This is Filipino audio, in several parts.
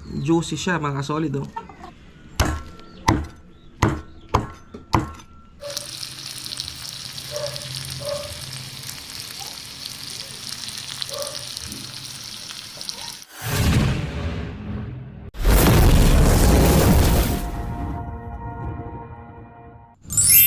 Juicy siya mga solid oh.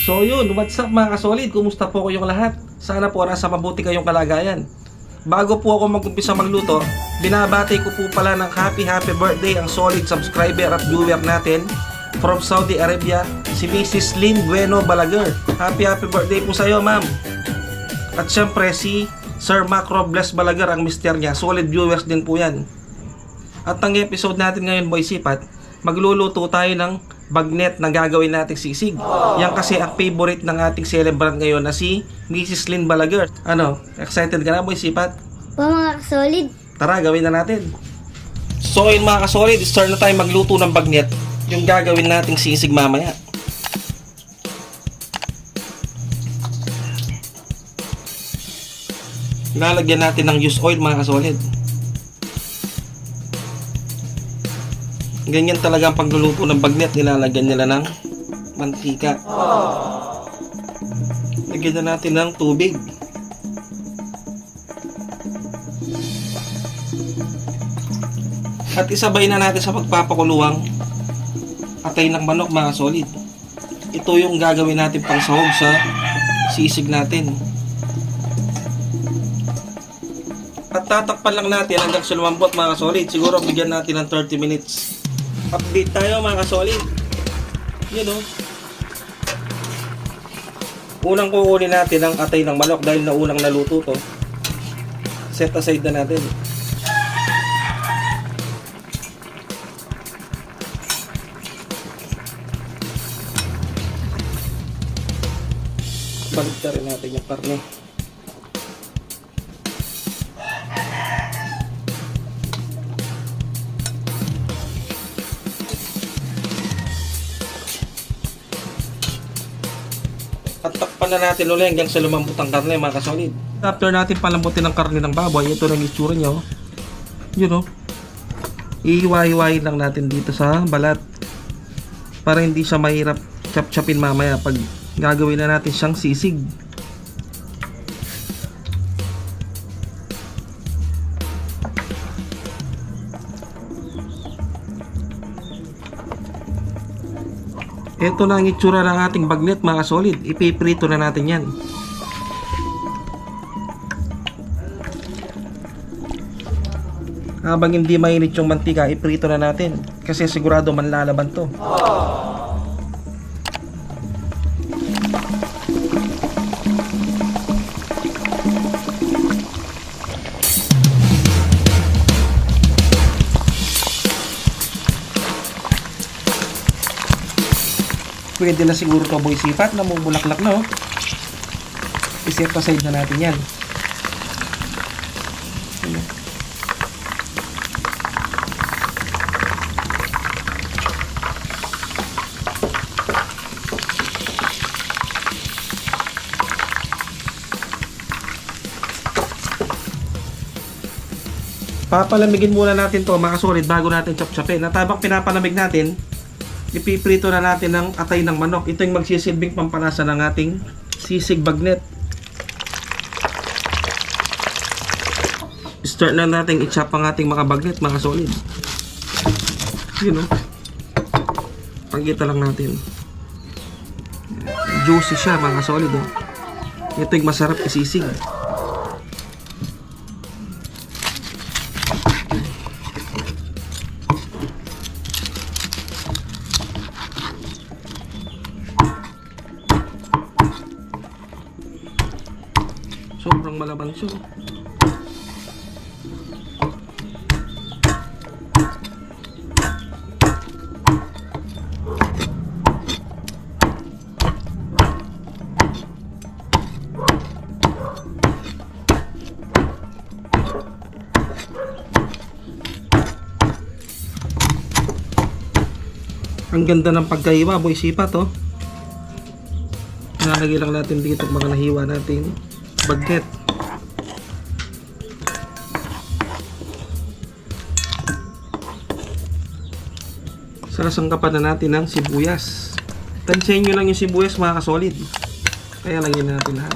So yun, what's up mga kasolid? Kumusta po kayong lahat? Sana po nasa mabuti kayong kalagayan. Bago po ako mag-umpisa magluto, binabati ko po pala ng happy birthday ang solid subscriber at viewer natin from Saudi Arabia, si Mrs. Lynn Bueno Balaguer. Happy birthday po sa iyo, ma'am. At syempre si Sir Mac Robles Balaguer, ang mister niya. Solid viewers din po yan. At ang episode natin ngayon, boy sipat, magluluto tayo ng bagnet na gagawin nating sisig. Yan kasi ang favorite ng ating celebrant ngayon na si Mrs. Lynn Balaguer. Ano, excited ka na, boy sipat? Po mga kasolid. Tara, gawin na natin. So yun mga kasolid, start na tayo magluto ng bagnet, yung gagawin nating sisig mamaya. Lalagyan natin ng used oil mga kasolid. Ganyan talaga ang pagluluto ng bagnet, nilalagyan nila ng mantika. Lagyan na natin ng tubig. At isabay na natin sa pagpapakuluang atay ng manok mga solid. Ito yung gagawin natin pang sahog sa sisig natin. At tatakpan lang natin hanggang sa lumambot mga solid. Siguro bigyan natin ng 30 minutes. Update tayo mga kasolid. Yun o. Unang kukunin natin ang atay ng manok dahil na unang naluto to. Set aside na natin. Balik rin natin yung karne. At takpan na natin ulit hanggang sa lumambot ang karne mga kasolid. After natin palambutin ang karne ng baboy, ito na yung itsura nyo. Yun o. Ihiwa-hiwain lang natin dito sa balat para hindi siya mahirap chop-chopin mamaya pag gagawin na natin siyang sisig. Ito na ang itsura ng ating bagnet mga solid. Ipiprito na natin yan. Habang hindi mainit yung mantika, iprito na natin. Kasi sigurado manlalaban to. Pwede na siguro to boy sipat na mubulaklak na oh. I-set aside na natin yan. Papalamigin muna natin to mga solid bago natin chop-chopin. At habang pinapalamig natin, ipiprito na natin ng atay ng manok. Ito yung magsisilbing pampalasa ng ating sisig bagnet. Start na natin i-chop ang ating mga bagnet mga solid. Yun o. Pagkita lang natin. Juicy siya mga solid o. Ito yung masarap isisig. Sobrang malaban siya. Ang ganda ng pagkaiwa, boy sipat oh. Nalagay lang natin dito mga nahiwa natin bagnet. Sasangkapan na natin ng sibuyas. Tansyahin nyo lang yung sibuyas mga kasolid. Kaya lagyan na natin lahat.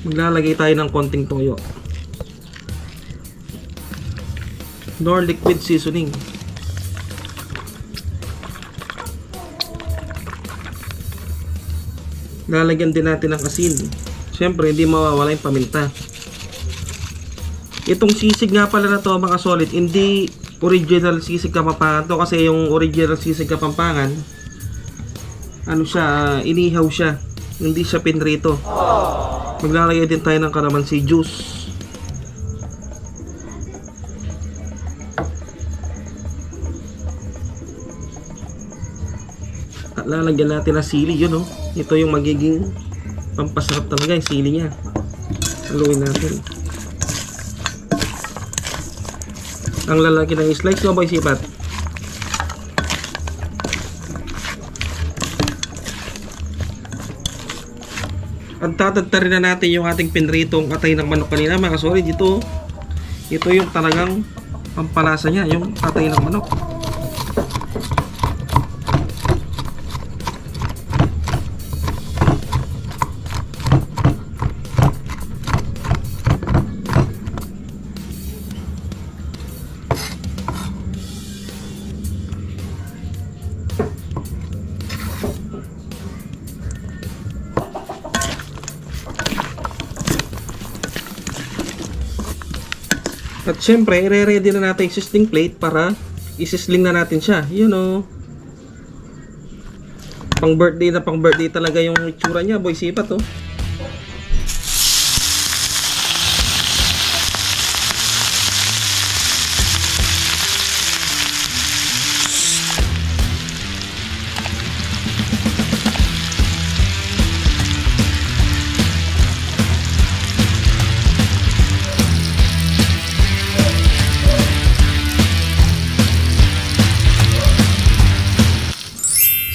Maglalagay tayo ng konting toyo. Nor liquid seasoning. Lalagyan din natin ng asin. Siyempre, hindi mawawala yung paminta. Itong sisig nga pala na to mga solid, hindi original sisig Kapampangan to, kasi yung original sisig Kapampangan, ano siya, inihaw siya, hindi siya pinrito. Maglalagay din tayo ng kalamansi juice. At lalagyan natin ng sili, yun oh. Ito yung magiging pampasarap talaga, yung sili niya. Haluin natin. Ang lalaki ng slice mo, boy sipat. At tatadtarin na natin yung ating pinritong atay ng manok kanina mga kasolid. Ito yung talagang pampalasa niya, yung atay ng manok. At syempre, i-ready na natin yung sizzling plate para isisling na natin siya. Yun o. Pang birthday talaga yung itsura niya, boy sipat oh.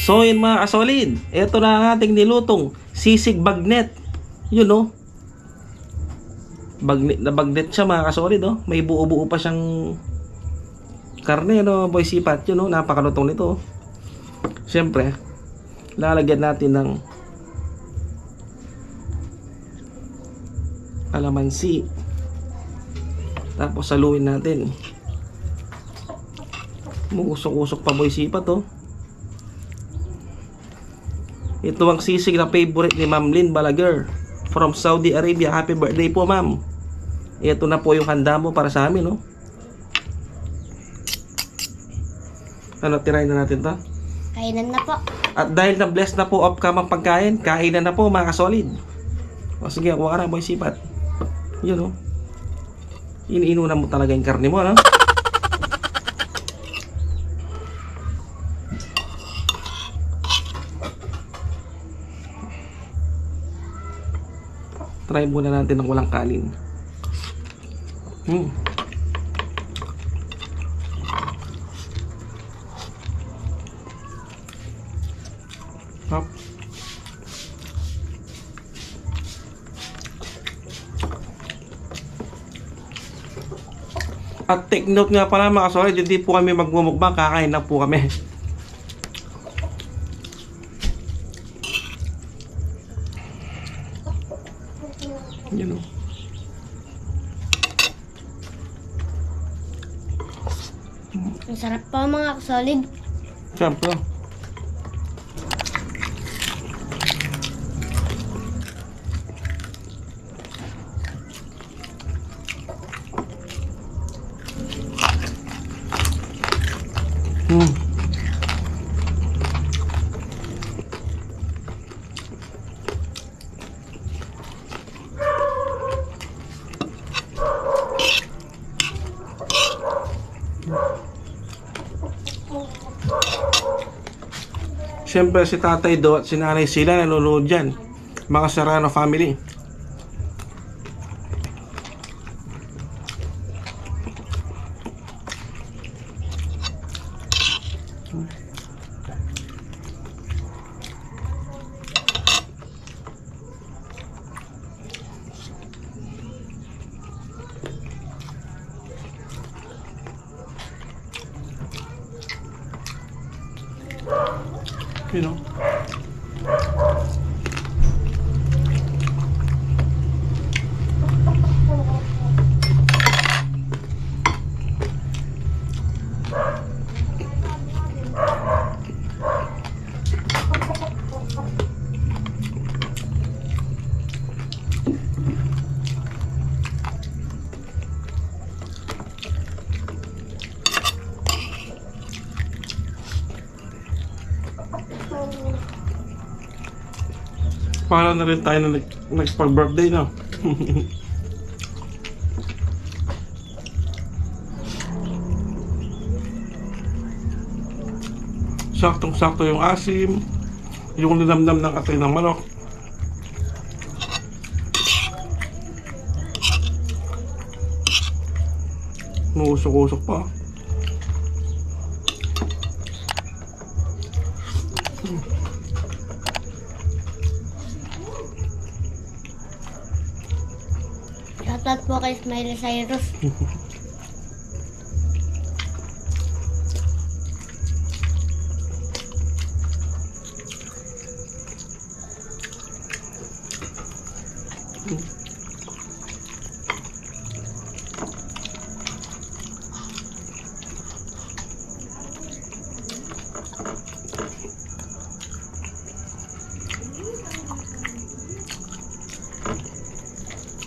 So yun mga kasolid, ito na ang ating nilutong sisig bagnet. Yun oh. Bagnet na bagnet siya mga kasolid oh. May buo-buo pa siyang karne no, boy sipat. Yun oh, napakalutong nito oh. Siyempre, lalagyan natin ng kalamansi. Tapos saluin natin. Musok-usok pa boy sipat oh. Ito ang sisig na favorite ni Ma'am Lynn Balaguer from Saudi Arabia. Happy birthday po ma'am. Ito na po yung handa mo para sa amin, no? Ano, tirahin na natin to? Kainan na po. At dahil na-bless na po upcoming pagkain, kainan na po mga kasolid. O sige, kuha ka na boy sipat. Yun, no? Iniinunan mo talaga yung karne mo, no? Try muna natin ng walang kanin. Hop. At take note nga pala mga kasolid, hindi po kami magmumukbang, kakain lang po kami. Yun o. Ang sarap po mga kasolid. Siyempre. Siyempre si Tatay Do at si Nanay sila nanonood dyan. Mga Serrano family. You know? Para na rin tayo na nagpag-birthday na. Saktong-sakto yung asim, yung linamnam ng atay ng manok. Nuusok-usok pa. Shoutout po kay Smiley Cyrus.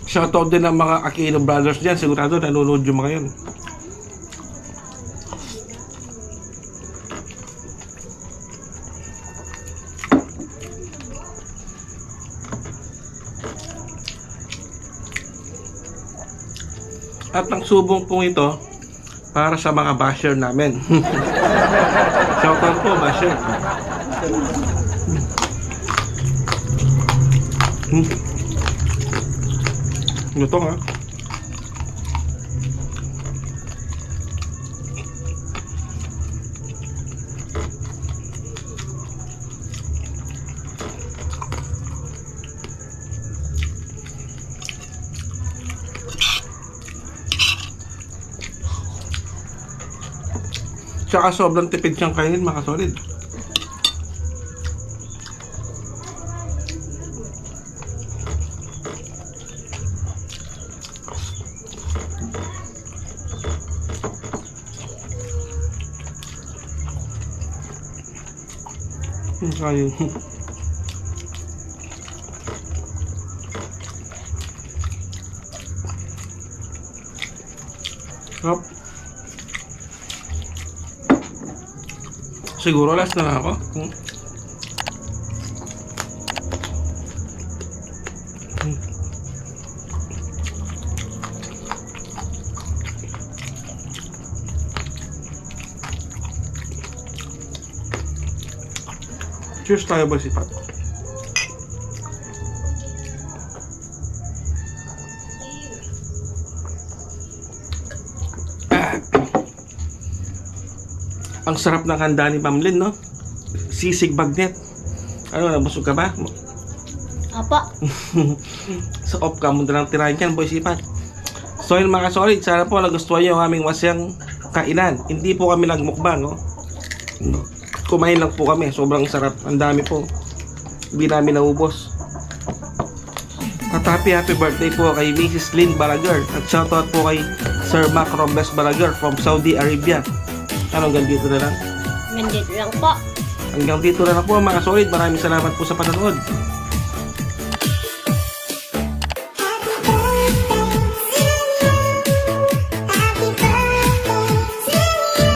Shoutout din ang mga Aquino brothers dyan. Sigurado nanonood yung mga yun. At ang subong pong ito para sa mga basher namin. Shoutout po, basher. Luto nga. Tsaka sobrang tipid siyang kainin, mga solid. Kain. Sarap. Siguro last na lang ako. Cheers tayo, Boy Sipat. Ang sarap ng handa ni Ma'am Lynn, no? Sisig bagnet. Ano, nabusog ka ba? Opo. Sa off ka, muna lang tirahin yan, Boy Sipat. So yun mga solid, sana po nagustuhan nyo yung aming masyang kainan. Hindi po kami nagmukbang, no? Kumain lang po kami, sobrang sarap. Ang dami po. Hindi namin naubos. At happy birthday po kay Mrs. Lynn Balaguer. At shoutout po kay Sir Mac Robles Balaguer from Saudi Arabia. Ano, hanggang dito na lang? Nandito lang po. Hanggang dito na lang po mga solid. Maraming salamat po sa panonood.